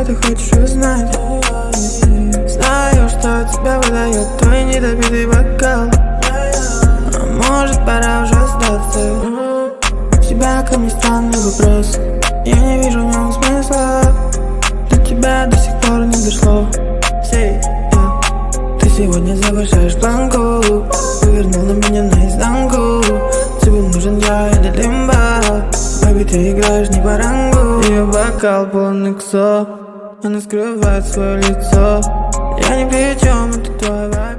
что ты хочешь узнать. Знаю, что тебя выдает твой недопитый бокал. А может, пора уже сдаться. У тебя ко мне странный вопрос, я не вижу в нем смысла. До тебя до сих пор не дошло. Ты сегодня завершаешь планку, повернула меня наизнанку. Тебе нужен я или лимба. Baby, ты играешь не по рангу. Ее бокал полный ксо, она скрывает свое лицо. Я ни при чем, это твой вайб.